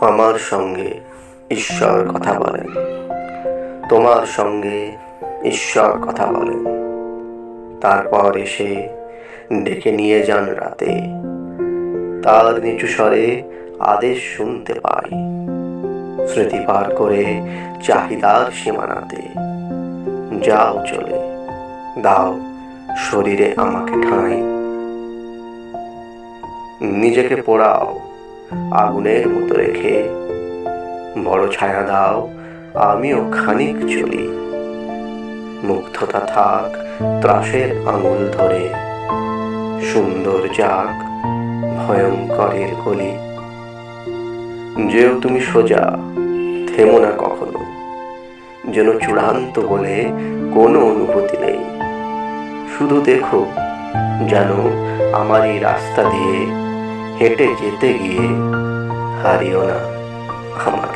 আমার সঙ্গে ঈশ্বর কথা বলেন, তোমার সঙ্গে ঈশ্বর কথা বলেন। তারপর এসে ডেকে নিয়ে যান রাতে, তার নিচু স্বরে আদেশ শুনতে পাই। স্মৃতি পার করে চাহিদার সীমানাতে যাও চলে, দাও শরীরে আমাকে ঠাঁই। নিজেকে পোড়াও আগুনের মতো রেখে, বড় ছায়া দাও আমিও খানিক চলি। মুগ্ধতা থাক ত্রাসের আঙুল ধরে, সুন্দর যাক ভয়ঙ্করের গলি। যেও তুমি সোজা, থেমো না কখনো, যেন চূড়ান্ত বলে কোনো অনুভূতি নেই। শুধু দেখো যেন আমার এই রাস্তা দিয়ে হেঁটে যেতে গিয়ে হারিও না আমার